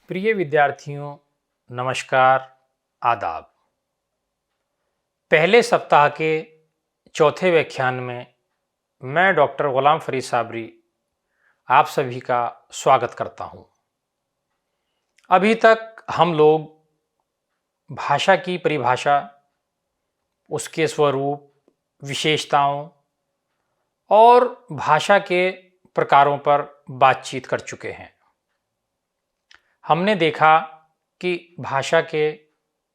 प्रिय विद्यार्थियों, नमस्कार, आदाब। पहले सप्ताह के चौथे व्याख्यान में मैं डॉक्टर गुलाम फरीद साबरी आप सभी का स्वागत करता हूं। अभी तक हम लोग भाषा की परिभाषा, उसके स्वरूप, विशेषताओं और भाषा के प्रकारों पर बातचीत कर चुके हैं। हमने देखा कि भाषा के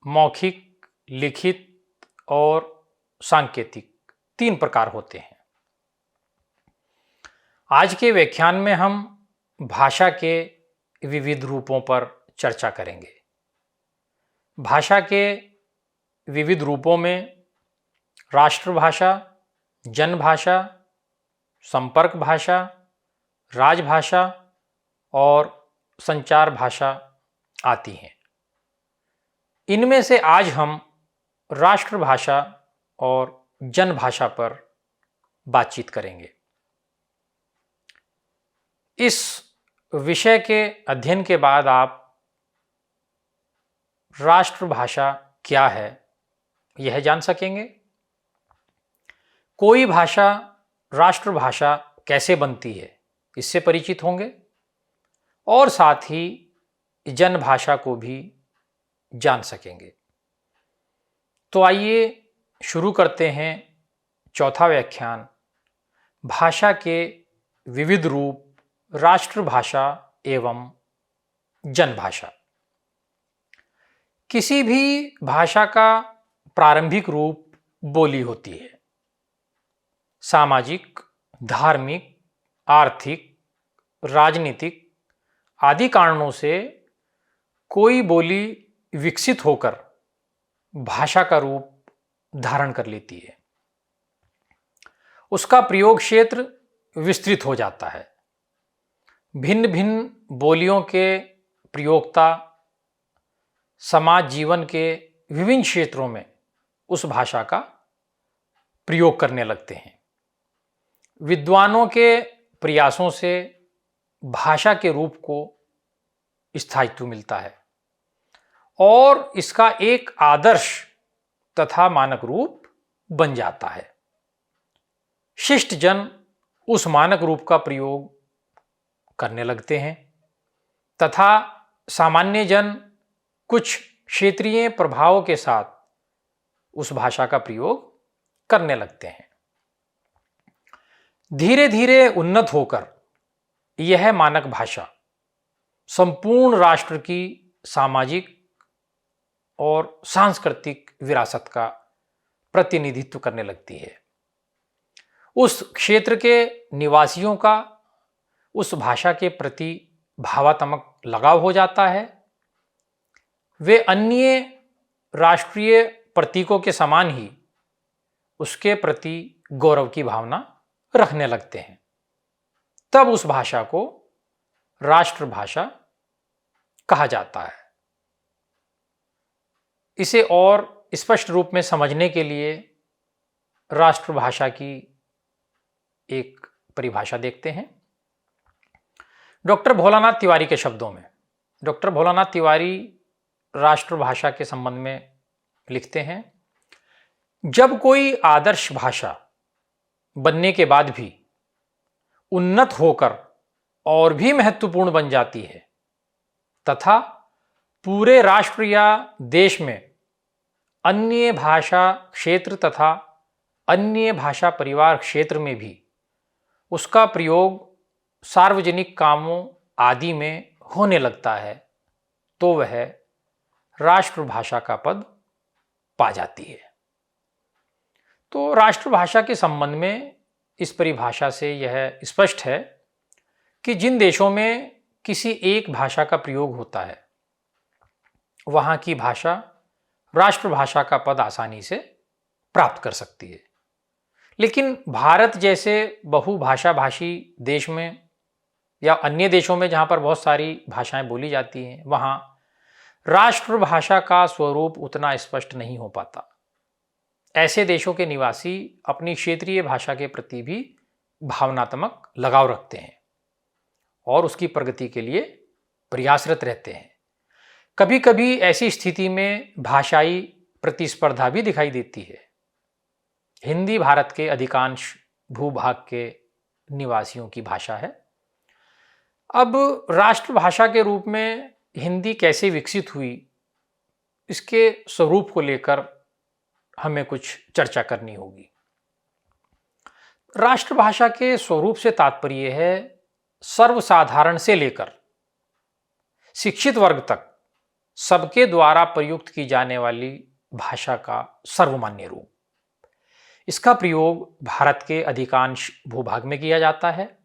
मौखिक, लिखित और सांकेतिक 3 प्रकार होते हैं। आज के व्याख्यान में हम भाषा के विविध रूपों पर चर्चा करेंगे। भाषा के विविध रूपों में राष्ट्रभाषा, जनभाषा, संपर्क भाषा, राजभाषा और संचार भाषा आती हैं। इनमें से आज हम राष्ट्रभाषा और जनभाषा पर बातचीत करेंगे। इस विषय के अध्ययन के बाद आप राष्ट्रभाषा क्या है यह जान सकेंगे। कोई भाषा राष्ट्रभाषा कैसे बनती है इससे परिचित होंगे और साथ ही जनभाषा को भी जान सकेंगे। तो आइए शुरू करते हैं चौथा व्याख्यान, भाषा के विविध रूप, राष्ट्रभाषा एवं जनभाषा। किसी भी भाषा का प्रारंभिक रूप बोली होती है। सामाजिक, धार्मिक, आर्थिक, राजनीतिक आदि कारणों से कोई बोली विकसित होकर भाषा का रूप धारण कर लेती है। उसका प्रयोग क्षेत्र विस्तृत हो जाता है। भिन्न भिन्न बोलियों के प्रयोक्ता समाज जीवन के विभिन्न क्षेत्रों में उस भाषा का प्रयोग करने लगते हैं। विद्वानों के प्रयासों से भाषा के रूप को स्थायित्व मिलता है और इसका एक आदर्श तथा मानक रूप बन जाता है। शिष्ट जन उस मानक रूप का प्रयोग करने लगते हैं तथा सामान्य जन कुछ क्षेत्रीय प्रभावों के साथ उस भाषा का प्रयोग करने लगते हैं। धीरे धीरे उन्नत होकर यह मानक भाषा संपूर्ण राष्ट्र की सामाजिक और सांस्कृतिक विरासत का प्रतिनिधित्व करने लगती है। उस क्षेत्र के निवासियों का उस भाषा के प्रति भावात्मक लगाव हो जाता है। वे अन्य राष्ट्रीय प्रतीकों के समान ही उसके प्रति गौरव की भावना रखने लगते हैं। तब उस भाषा को राष्ट्रभाषा कहा जाता है। इसे और स्पष्ट रूप में समझने के लिए राष्ट्रभाषा की एक परिभाषा देखते हैं। डॉक्टर भोलानाथ तिवारी के शब्दों में, डॉक्टर भोलानाथ तिवारी राष्ट्रभाषा के संबंध में लिखते हैं, जब कोई आदर्श भाषा बनने के बाद भी उन्नत होकर और भी महत्वपूर्ण बन जाती है तथा पूरे राष्ट्र या देश में अन्य भाषा क्षेत्र तथा अन्य भाषा परिवार क्षेत्र में भी उसका प्रयोग सार्वजनिक कामों आदि में होने लगता है, तो वह राष्ट्रभाषा का पद पा जाती है। तो राष्ट्रभाषा के संबंध में इस परिभाषा से यह स्पष्ट है कि जिन देशों में किसी एक भाषा का प्रयोग होता है, वहाँ की भाषा राष्ट्रभाषा का पद आसानी से प्राप्त कर सकती है। लेकिन भारत जैसे बहुभाषा भाषी देश में या अन्य देशों में जहाँ पर बहुत सारी भाषाएं बोली जाती हैं, वहाँ राष्ट्रभाषा का स्वरूप उतना स्पष्ट नहीं हो पाता। ऐसे देशों के निवासी अपनी क्षेत्रीय भाषा के प्रति भी भावनात्मक लगाव रखते हैं और उसकी प्रगति के लिए प्रयासरत रहते हैं। कभी कभी ऐसी स्थिति में भाषाई प्रतिस्पर्धा भी दिखाई देती है। हिंदी भारत के अधिकांश भूभाग के निवासियों की भाषा है। अब राष्ट्रभाषा के रूप में हिंदी कैसे विकसित हुई, इसके स्वरूप को लेकर हमें कुछ चर्चा करनी होगी। राष्ट्रभाषा के स्वरूप से तात्पर्य है सर्वसाधारण से लेकर शिक्षित वर्ग तक सबके द्वारा प्रयुक्त की जाने वाली भाषा का सर्वमान्य रूप। इसका प्रयोग भारत के अधिकांश भूभाग में किया जाता है।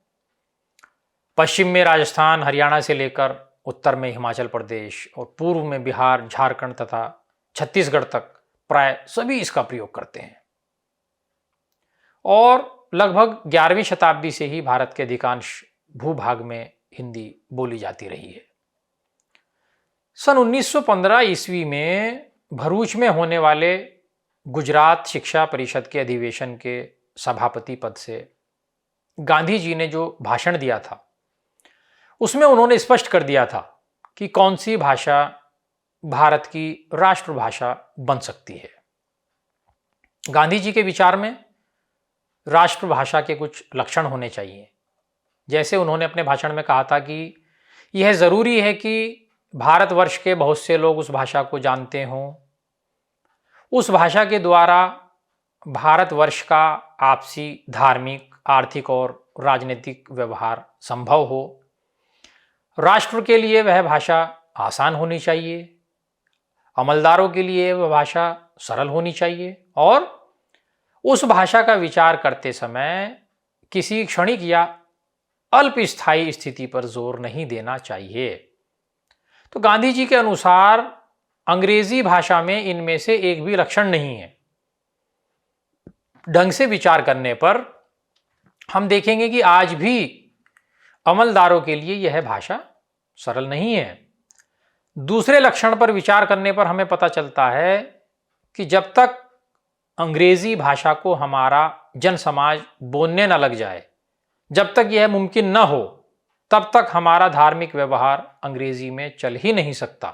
पश्चिम में राजस्थान, हरियाणा से लेकर उत्तर में हिमाचल प्रदेश और पूर्व में बिहार, झारखंड तथा छत्तीसगढ़ तक प्राय सभी इसका प्रयोग करते हैं। और लगभग 11वीं शताब्दी से ही भारत के अधिकांश भूभाग में हिंदी बोली जाती रही है। सन 1915 ईस्वी में भरूच में होने वाले गुजरात शिक्षा परिषद के अधिवेशन के सभापति पद से गांधी जी ने जो भाषण दिया था, उसमें उन्होंने स्पष्ट कर दिया था कि कौन सी भाषा भारत की राष्ट्रभाषा बन सकती है। गांधी जी के विचार में राष्ट्रभाषा के कुछ लक्षण होने चाहिए। जैसे उन्होंने अपने भाषण में कहा था कि यह जरूरी है कि भारतवर्ष के बहुत से लोग उस भाषा को जानते हों, उस भाषा के द्वारा भारतवर्ष का आपसी धार्मिक, आर्थिक और राजनीतिक व्यवहार संभव हो। राष्ट्र के लिए वह भाषा आसान होनी चाहिए, अमलदारों के लिए वह भाषा सरल होनी चाहिए और उस भाषा का विचार करते समय किसी क्षणिक या अल्पस्थायी स्थिति पर जोर नहीं देना चाहिए। तो गांधी जी के अनुसार अंग्रेजी भाषा में इनमें से एक भी लक्षण नहीं है। ढंग से विचार करने पर हम देखेंगे कि आज भी अमलदारों के लिए यह भाषा सरल नहीं है। दूसरे लक्षण पर विचार करने पर हमें पता चलता है कि जब तक अंग्रेजी भाषा को हमारा जन समाज बोलने न लग जाए, जब तक यह मुमकिन न हो, तब तक हमारा धार्मिक व्यवहार अंग्रेजी में चल ही नहीं सकता।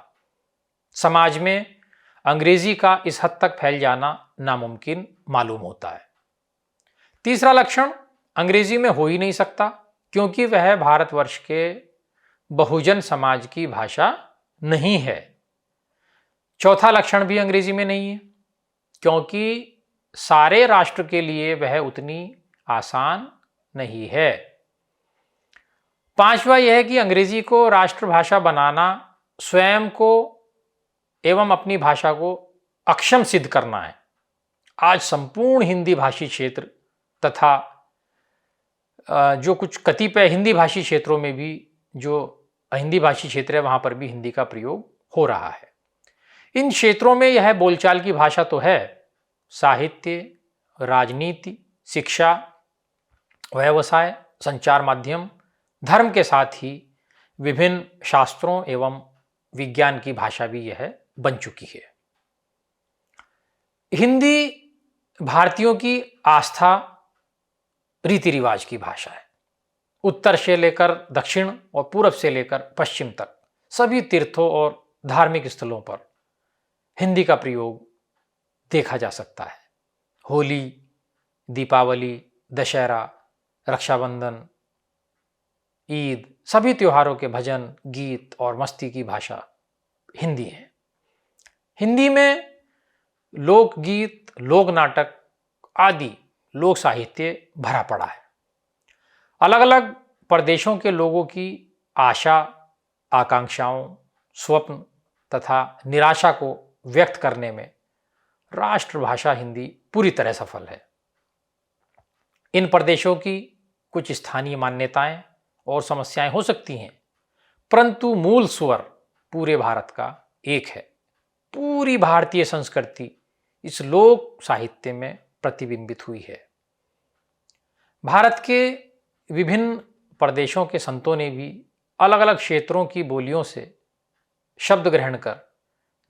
समाज में अंग्रेजी का इस हद तक फैल जाना नामुमकिन मालूम होता है। तीसरा लक्षण, अंग्रेजी में हो ही नहीं सकता क्योंकि वह भारतवर्ष के बहुजन समाज की भाषा नहीं है। चौथा लक्षण भी अंग्रेजी में नहीं है क्योंकि सारे राष्ट्र के लिए वह उतनी आसान नहीं है। पांचवा यह है कि अंग्रेजी को राष्ट्रभाषा बनाना स्वयं को एवं अपनी भाषा को अक्षम सिद्ध करना है। आज संपूर्ण हिंदी भाषी क्षेत्र तथा जो कुछ कतिपय हिंदी भाषी क्षेत्रों में भी जो हिंदी भाषी क्षेत्र है, वहां पर भी हिंदी का प्रयोग हो रहा है। इन क्षेत्रों में यह बोलचाल की भाषा तो है, साहित्य, राजनीति, शिक्षा, व्यवसाय, संचार माध्यम, धर्म के साथ ही विभिन्न शास्त्रों एवं विज्ञान की भाषा भी यह बन चुकी है। हिंदी भारतीयों की आस्था, रीति रिवाज की भाषा है। उत्तर से लेकर दक्षिण और पूरब से लेकर पश्चिम तक सभी तीर्थों और धार्मिक स्थलों पर हिंदी का प्रयोग देखा जा सकता है। होली, दीपावली, दशहरा, रक्षाबंधन, ईद, सभी त्योहारों के भजन, गीत और मस्ती की भाषा हिंदी है। हिंदी में लोकगीत, लोक नाटक आदि लोक साहित्य भरा पड़ा है। अलग अलग प्रदेशों के लोगों की आशा, आकांक्षाओं, स्वप्न तथा निराशा को व्यक्त करने में राष्ट्रभाषा हिंदी पूरी तरह सफल है। इन प्रदेशों की कुछ स्थानीय मान्यताएं और समस्याएं हो सकती हैं, परंतु मूल स्वर पूरे भारत का एक है। पूरी भारतीय संस्कृति इस लोक साहित्य में प्रतिबिंबित हुई है। भारत के विभिन्न प्रदेशों के संतों ने भी अलग अलग क्षेत्रों की बोलियों से शब्द ग्रहण कर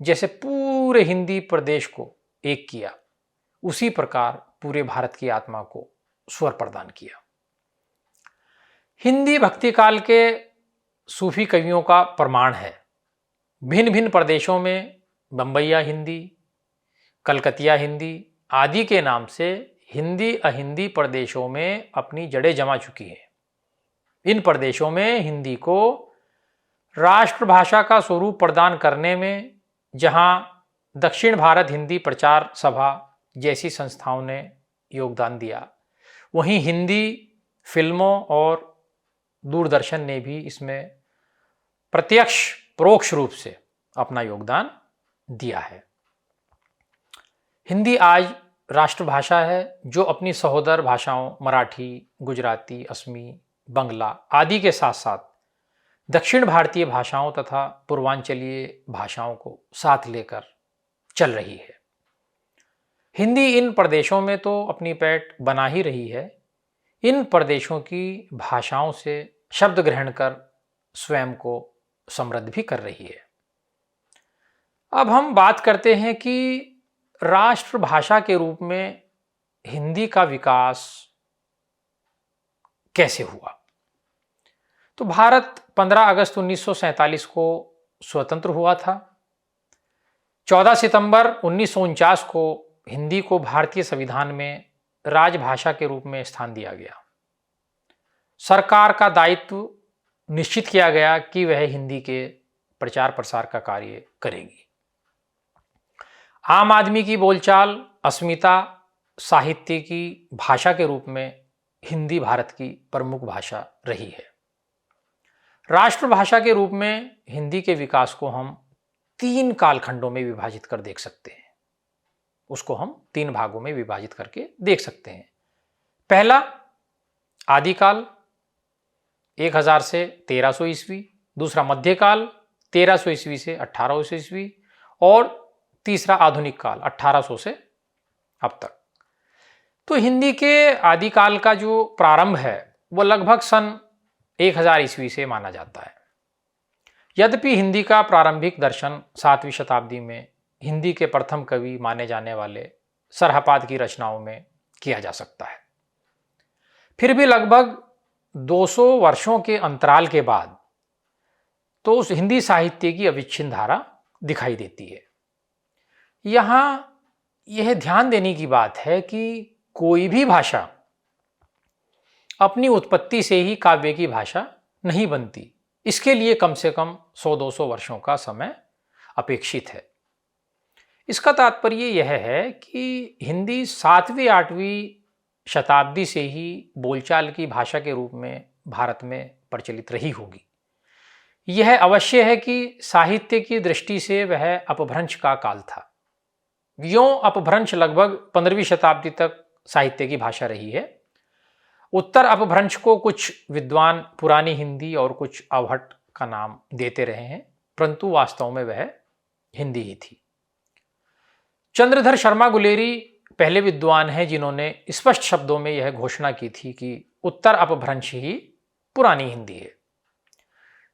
जैसे पूरे हिंदी प्रदेश को एक किया, उसी प्रकार पूरे भारत की आत्मा को स्वर प्रदान किया। हिंदी भक्ति काल के सूफी कवियों का प्रमाण है। भिन्न भिन्न प्रदेशों में बम्बईया हिंदी, कलकतिया हिंदी आदि के नाम से हिंदी अहिंदी प्रदेशों में अपनी जड़ें जमा चुकी है। इन प्रदेशों में हिंदी को राष्ट्रभाषा का स्वरूप प्रदान करने में जहां दक्षिण भारत हिंदी प्रचार सभा जैसी संस्थाओं ने योगदान दिया, वहीं हिंदी फिल्मों और दूरदर्शन ने भी इसमें प्रत्यक्ष परोक्ष रूप से अपना योगदान दिया है। हिंदी आज राष्ट्रभाषा है जो अपनी सहोदर भाषाओं मराठी, गुजराती, असमी, बंगला आदि के साथ साथ दक्षिण भारतीय भाषाओं तथा पूर्वांचलीय भाषाओं को साथ लेकर चल रही है। हिंदी इन प्रदेशों में तो अपनी पैठ बना ही रही है, इन प्रदेशों की भाषाओं से शब्द ग्रहण कर स्वयं को समृद्ध भी कर रही है। अब हम बात करते हैं कि राष्ट्रभाषा के रूप में हिंदी का विकास कैसे हुआ। तो भारत 15 अगस्त 1947 को स्वतंत्र हुआ था। 14 सितंबर 1949 को हिंदी को भारतीय संविधान में राजभाषा के रूप में स्थान दिया गया। सरकार का दायित्व निश्चित किया गया कि वह हिंदी के प्रचार प्रसार का कार्य करेगी। आम आदमी की बोलचाल, अस्मिता, साहित्य की भाषा के रूप में हिंदी भारत की प्रमुख भाषा रही है। राष्ट्रभाषा के रूप में हिंदी के विकास को हम 3 कालखंडों में विभाजित कर देख सकते हैं। उसको हम 3 भागों में विभाजित करके देख सकते हैं। पहला आदिकाल 1000 से 1300 ईस्वी, दूसरा मध्यकाल 1300 ईस्वी से 1800 ईस्वी और तीसरा आधुनिक काल 1800 से अब तक। तो हिंदी के आदिकाल का जो प्रारंभ है वो लगभग सन 1000 ईस्वी से माना जाता है। यद्यपि हिंदी का प्रारंभिक दर्शन 7वीं शताब्दी में हिंदी के प्रथम कवि माने जाने वाले सरहपाद की रचनाओं में किया जा सकता है। फिर भी लगभग 200 वर्षों के अंतराल के बाद तो उस हिंदी साहित्य की अविच्छिन्न धारा दिखाई देती है। यहाँ यह ध्यान देने की बात है कि कोई भी भाषा अपनी उत्पत्ति से ही काव्य की भाषा नहीं बनती। इसके लिए कम से कम 100-200 वर्षों का समय अपेक्षित है। इसका तात्पर्य यह है कि हिंदी 7वीं-8वीं शताब्दी से ही बोलचाल की भाषा के रूप में भारत में प्रचलित रही होगी। यह अवश्य है कि साहित्य की दृष्टि से वह अपभ्रंश का काल था। यों अपभ्रंश लगभग 15वीं शताब्दी तक साहित्य की भाषा रही है। उत्तर अपभ्रंश को कुछ विद्वान पुरानी हिंदी और कुछ अवहट का नाम देते रहे हैं, परंतु वास्तव में वह हिंदी ही थी। चंद्रधर शर्मा गुलेरी पहले विद्वान हैं जिन्होंने स्पष्ट शब्दों में यह घोषणा की थी कि उत्तर अपभ्रंश ही पुरानी हिंदी है।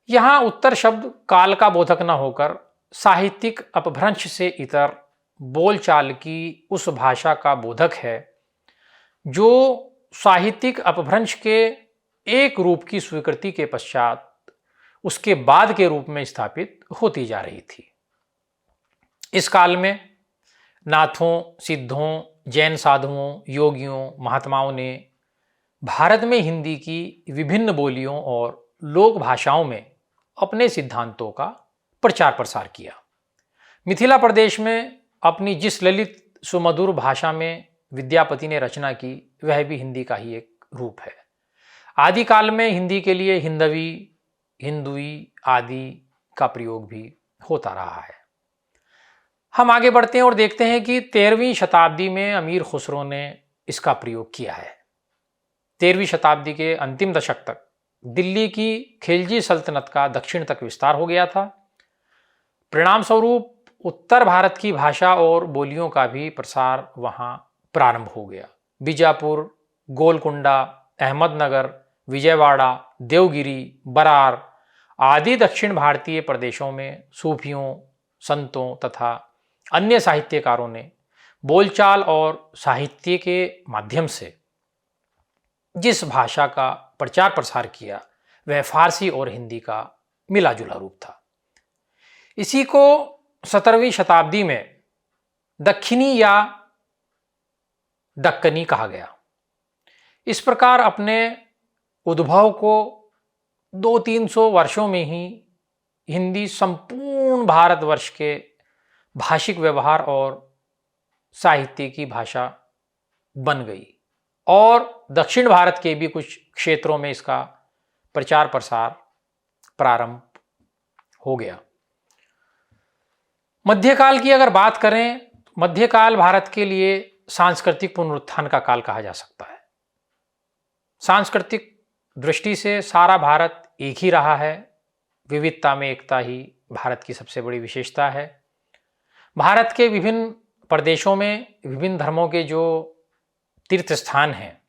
यहाँ उत्तर शब्द काल का बोधक न होकर साहित्यिक अपभ्रंश से इतर बोलचाल की उस भाषा का बोधक है जो साहित्यिक अपभ्रंश के एक रूप की स्वीकृति के पश्चात उसके बाद के रूप में स्थापित होती जा रही थी। इस काल में नाथों, सिद्धों, जैन साधुओं, योगियों, महात्माओं ने भारत में हिंदी की विभिन्न बोलियों और लोक भाषाओं में अपने सिद्धांतों का प्रचार प्रसार किया। मिथिला प्रदेश में अपनी जिस ललित सुमधुर भाषा में विद्यापति ने रचना की वह भी हिंदी का ही एक रूप है। आदिकाल में हिंदी के लिए हिंदवी, हिंदुई आदि का प्रयोग भी होता रहा है। हम आगे बढ़ते हैं और देखते हैं कि 13वीं शताब्दी में अमीर खुसरो ने इसका प्रयोग किया है। 13वीं शताब्दी के अंतिम दशक तक दिल्ली की खिलजी सल्तनत का दक्षिण तक विस्तार हो गया था। परिणाम स्वरूप उत्तर भारत की भाषा और बोलियों का भी प्रसार वहाँ प्रारंभ हो गया। बीजापुर, गोलकुंडा, अहमदनगर, विजयवाड़ा, देवगिरी, बरार आदि दक्षिण भारतीय प्रदेशों में सूफियों, संतों तथा अन्य साहित्यकारों ने बोलचाल और साहित्य के माध्यम से जिस भाषा का प्रचार प्रसार किया वह फारसी और हिंदी का मिला जुला रूप था। इसी को 17वीं शताब्दी में दक्षिणी या दक्कनी कहा गया। इस प्रकार अपने उद्भव को 200-300 वर्षों में ही हिंदी संपूर्ण भारतवर्ष के भाषिक व्यवहार और साहित्य की भाषा बन गई और दक्षिण भारत के भी कुछ क्षेत्रों में इसका प्रचार प्रसार प्रारंभ हो गया। मध्यकाल की अगर बात करें, मध्यकाल भारत के लिए सांस्कृतिक पुनरुत्थान का काल कहा जा सकता है। सांस्कृतिक दृष्टि से सारा भारत एक ही रहा है, विविधता में एकता ही भारत की सबसे बड़ी विशेषता है। भारत के विभिन्न प्रदेशों में विभिन्न धर्मों के जो तीर्थ स्थान हैं,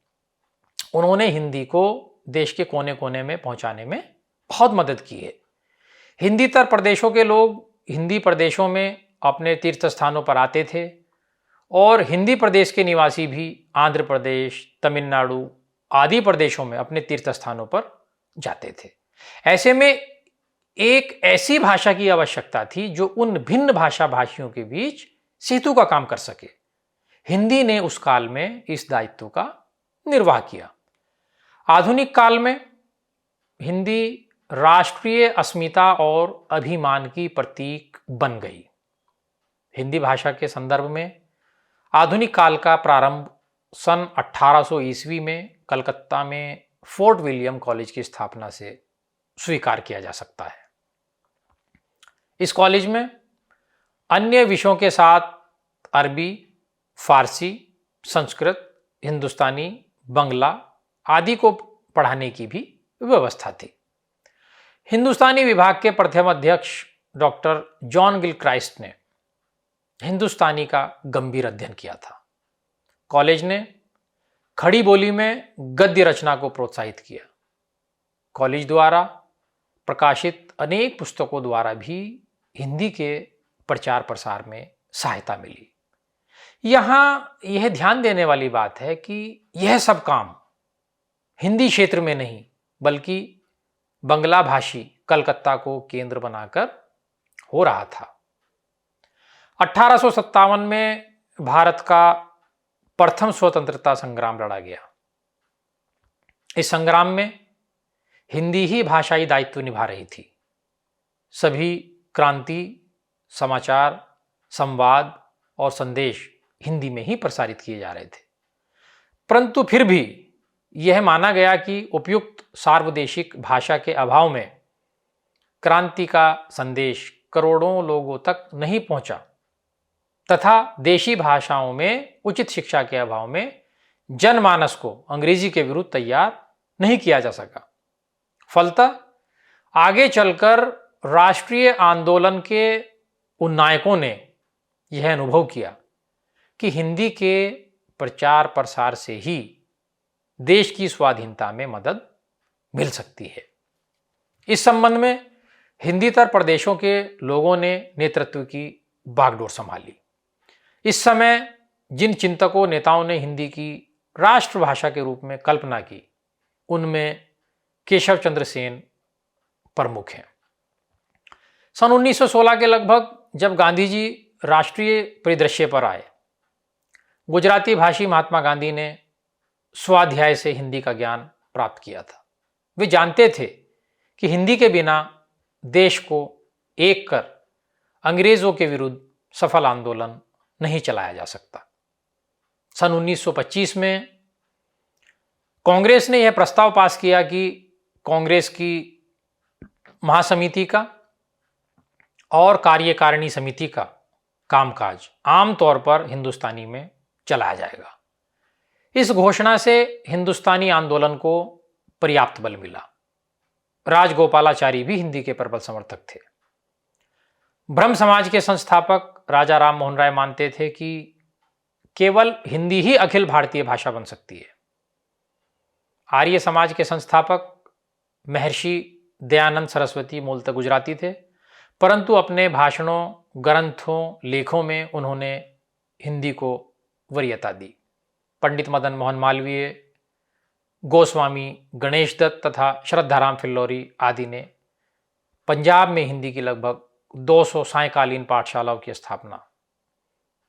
उन्होंने हिंदी को देश के कोने कोने में पहुंचाने में बहुत मदद की है। हिंदीतर प्रदेशों के लोग हिंदी प्रदेशों में अपने तीर्थ स्थानों पर आते थे और हिंदी प्रदेश के निवासी भी आंध्र प्रदेश, तमिलनाडु आदि प्रदेशों में अपने तीर्थ स्थानों पर जाते थे। ऐसे में एक ऐसी भाषा की आवश्यकता थी जो उन भिन्न भाषा भाषियों के बीच सेतु का काम कर सके। हिंदी ने उस काल में इस दायित्व का निर्वाह किया। आधुनिक काल में हिंदी राष्ट्रीय अस्मिता और अभिमान की प्रतीक बन गई। हिंदी भाषा के संदर्भ में आधुनिक काल का प्रारंभ सन 1800 ईस्वी में कलकत्ता में फोर्ट विलियम कॉलेज की स्थापना से स्वीकार किया जा सकता है। इस कॉलेज में अन्य विषयों के साथ अरबी, फारसी, संस्कृत, हिंदुस्तानी, बंगला आदि को पढ़ाने की भी व्यवस्था थी। हिंदुस्तानी विभाग के प्रथम अध्यक्ष डॉक्टर जॉन गिलक्राइस्ट ने हिंदुस्तानी का गंभीर अध्ययन किया था। कॉलेज ने खड़ी बोली में गद्य रचना को प्रोत्साहित किया। कॉलेज द्वारा प्रकाशित अनेक पुस्तकों द्वारा भी हिंदी के प्रचार प्रसार में सहायता मिली। यहाँ यह ध्यान देने वाली बात है कि यह सब काम हिंदी क्षेत्र में नहीं बल्कि बंगला भाषी कलकत्ता को केंद्र बनाकर हो रहा था। 1857 में भारत का प्रथम स्वतंत्रता संग्राम लड़ा गया। इस संग्राम में हिंदी ही भाषाई दायित्व निभा रही थी। सभी क्रांति, समाचार, संवाद और संदेश हिंदी में ही प्रसारित किए जा रहे थे। परंतु फिर भी यह माना गया कि उपयुक्त सार्वदेशिक भाषा के अभाव में क्रांति का संदेश करोड़ों लोगों तक नहीं पहुंचा तथा देशी भाषाओं में उचित शिक्षा के अभाव में जनमानस को अंग्रेजी के विरुद्ध तैयार नहीं किया जा सका। फलतः आगे चलकर राष्ट्रीय आंदोलन के उन नायकों ने यह अनुभव किया कि हिंदी के प्रचार प्रसार से ही देश की स्वाधीनता में मदद मिल सकती है। इस संबंध में हिंदीतर प्रदेशों के लोगों ने नेतृत्व की बागडोर संभाली। इस समय जिन चिंतकों नेताओं ने हिंदी की राष्ट्रभाषा के रूप में कल्पना की, उनमें केशव चंद्र सेन प्रमुख हैं। सन 1916 के लगभग जब गांधी जी राष्ट्रीय परिदृश्य पर आए, गुजराती भाषी महात्मा गांधी ने स्वाध्याय से हिंदी का ज्ञान प्राप्त किया था। वे जानते थे कि हिंदी के बिना देश को एक कर अंग्रेजों के विरुद्ध सफल आंदोलन नहीं चलाया जा सकता। सन 1925 में कांग्रेस ने यह प्रस्ताव पास किया कि कांग्रेस की महासमिति का और कार्यकारिणी समिति का कामकाज आमतौर पर हिंदुस्तानी में चलाया जाएगा। इस घोषणा से हिंदुस्तानी आंदोलन को पर्याप्त बल मिला। राजगोपालाचारी भी हिंदी के प्रबल समर्थक थे। ब्रह्म समाज के संस्थापक राजा राम मोहन राय मानते थे कि केवल हिंदी ही अखिल भारतीय भाषा बन सकती है। आर्य समाज के संस्थापक महर्षि दयानंद सरस्वती मूलतः गुजराती थे, परंतु अपने भाषणों, ग्रंथों, लेखों में उन्होंने हिंदी को वरीयता दी। पंडित मदन मोहन मालवीय, गोस्वामी गणेश दत्त तथा श्रद्धाराम फिल्लौरी आदि ने पंजाब में हिंदी की लगभग 200 सायकालीन पाठशालाओं की स्थापना,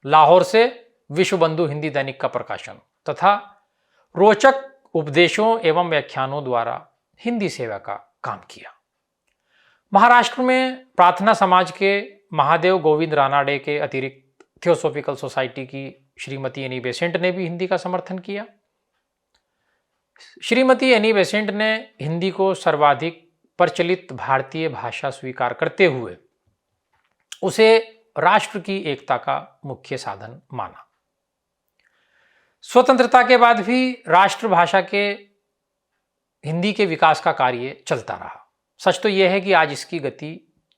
लाहौर से विश्व बंधु हिंदी दैनिक का प्रकाशन तथा रोचक उपदेशों एवं व्याख्यानों द्वारा हिंदी सेवा का काम किया। महाराष्ट्र में प्रार्थना समाज के महादेव गोविंद रानाडे के अतिरिक्त थियोसॉफिकल सोसाइटी की श्रीमती एनी बेसेंट ने भी हिंदी का समर्थन किया। श्रीमती एनी बेसेंट ने हिंदी को सर्वाधिक प्रचलित भारतीय भाषा स्वीकार करते हुए उसे राष्ट्र की एकता का मुख्य साधन माना। स्वतंत्रता के बाद भी राष्ट्रभाषा के हिंदी के विकास का कार्य चलता रहा। सच तो यह है कि आज इसकी गति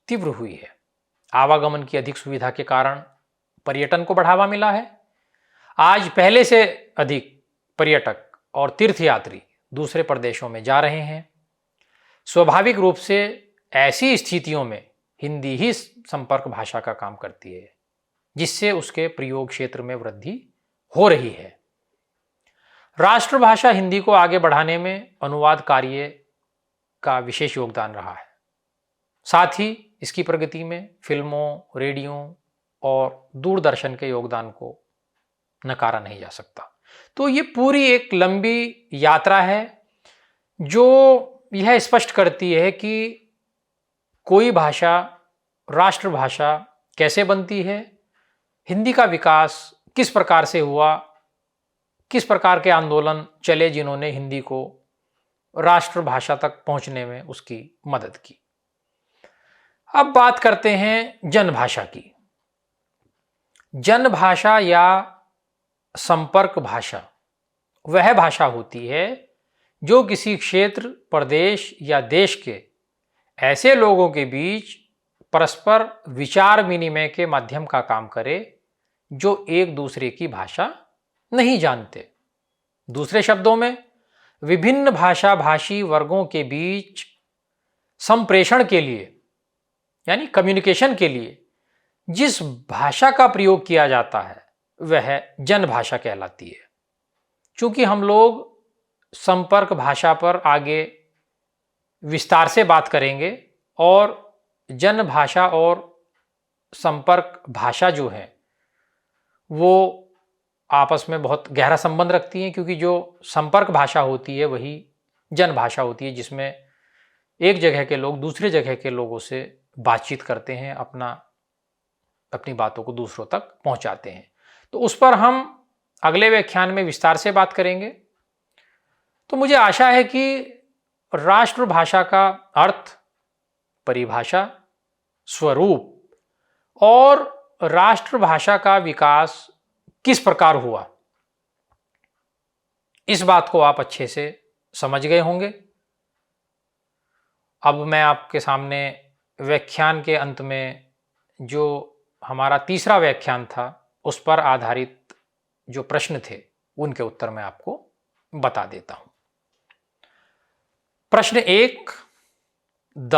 तीव्र हुई है। आवागमन की अधिक सुविधा के कारण पर्यटन को बढ़ावा मिला है। आज पहले से अधिक पर्यटक और तीर्थयात्री दूसरे प्रदेशों में जा रहे हैं। स्वाभाविक रूप से ऐसी स्थितियों में हिंदी ही संपर्क भाषा का काम करती है, जिससे उसके प्रयोग क्षेत्र में वृद्धि हो रही है। राष्ट्रभाषा हिंदी को आगे बढ़ाने में अनुवाद कार्य का विशेष योगदान रहा है। साथ ही इसकी प्रगति में फिल्मों, रेडियो और दूरदर्शन के योगदान को नकारा नहीं जा सकता। तो ये पूरी एक लंबी यात्रा है जो यह स्पष्ट करती है कि कोई भाषा राष्ट्रभाषा कैसे बनती है, हिंदी का विकास किस प्रकार से हुआ, किस प्रकार के आंदोलन चले जिन्होंने हिंदी को राष्ट्रभाषा तक पहुंचने में उसकी मदद की। अब बात करते हैं जनभाषा की। जनभाषा या संपर्क भाषा वह भाषा होती है जो किसी क्षेत्र, प्रदेश या देश के ऐसे लोगों के बीच परस्पर विचार विनिमय के माध्यम का काम करे जो एक दूसरे की भाषा नहीं जानते। दूसरे शब्दों में, विभिन्न भाषा भाषी वर्गों के बीच संप्रेषण के लिए यानी कम्युनिकेशन के लिए जिस भाषा का प्रयोग किया जाता है वह जनभाषा कहलाती है। चूंकि हम लोग संपर्क भाषा पर आगे विस्तार से बात करेंगे और जनभाषा और संपर्क भाषा जो है वो आपस में बहुत गहरा संबंध रखती हैं, क्योंकि जो संपर्क भाषा होती है वही जनभाषा होती है, जिसमें एक जगह के लोग दूसरे जगह के लोगों से बातचीत करते हैं, अपनी बातों को दूसरों तक पहुंचाते हैं। तो उस पर हम अगले व्याख्यान में विस्तार से बात करेंगे। तो मुझे आशा है कि राष्ट्रभाषा का अर्थ, परिभाषा, स्वरूप और राष्ट्रभाषा का विकास किस प्रकार हुआ, इस बात को आप अच्छे से समझ गए होंगे। अब मैं आपके सामने व्याख्यान के अंत में जो हमारा तीसरा व्याख्यान था उस पर आधारित जो प्रश्न थे उनके उत्तर मैं आपको बता देता हूं। प्रश्न 1 द,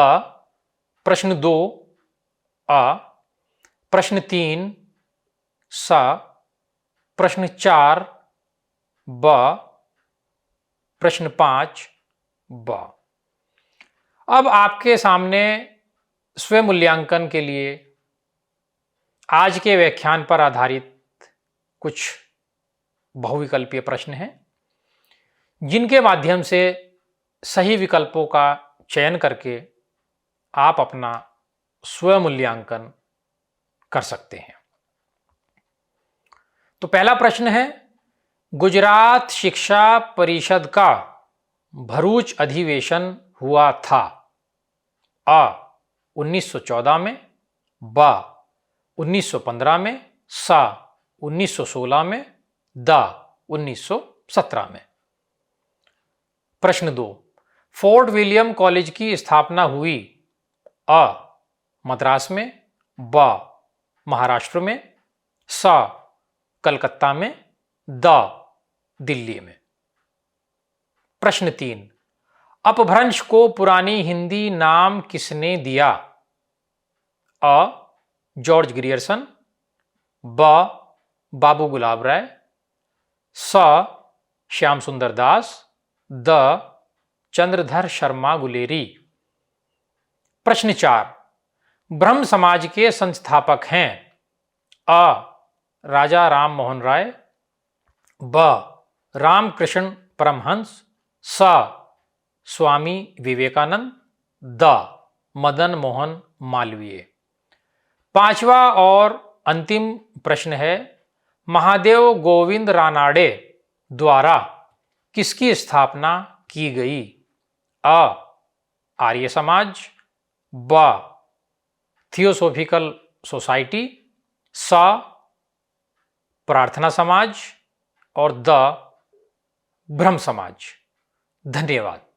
प्रश्न 2 अ, प्रश्न 3 स, प्रश्न 4 ब, प्रश्न 5 ब। अब आपके सामने स्वयं मूल्यांकन के लिए आज के व्याख्यान पर आधारित कुछ बहुविकल्पीय प्रश्न हैं, जिनके माध्यम से सही विकल्पों का चयन करके आप अपना स्वयं मूल्यांकन कर सकते हैं। तो पहला प्रश्न है, गुजरात शिक्षा परिषद का भरूच अधिवेशन हुआ था अ 1914 में, ब 1915 में, स 1916 में, द 1917 में। प्रश्न 2, फोर्ट विलियम कॉलेज की स्थापना हुई अ मद्रास में, ब महाराष्ट्र में, स कलकत्ता में, द दिल्ली में। प्रश्न 3, अपभ्रंश को पुरानी हिंदी नाम किसने दिया अ जॉर्ज ग्रियर्सन, ब बाबू गुलाब राय, स श्याम सुंदर दास, द चंद्रधर शर्मा गुलेरी। प्रश्न 4, ब्रह्म समाज के संस्थापक हैं? अ. राजा राम मोहन राय, ब. रामकृष्ण परमहंस, स. स्वामी विवेकानंद, द. मदन मोहन मालवीय। पांचवा और अंतिम प्रश्न है, महादेव गोविंद रानाडे द्वारा किसकी स्थापना की गई? अ. आर्य समाज, ब. थियोसोफिकल सोसाइटी, स. प्रार्थना समाज और द. ब्रह्म समाज। धन्यवाद।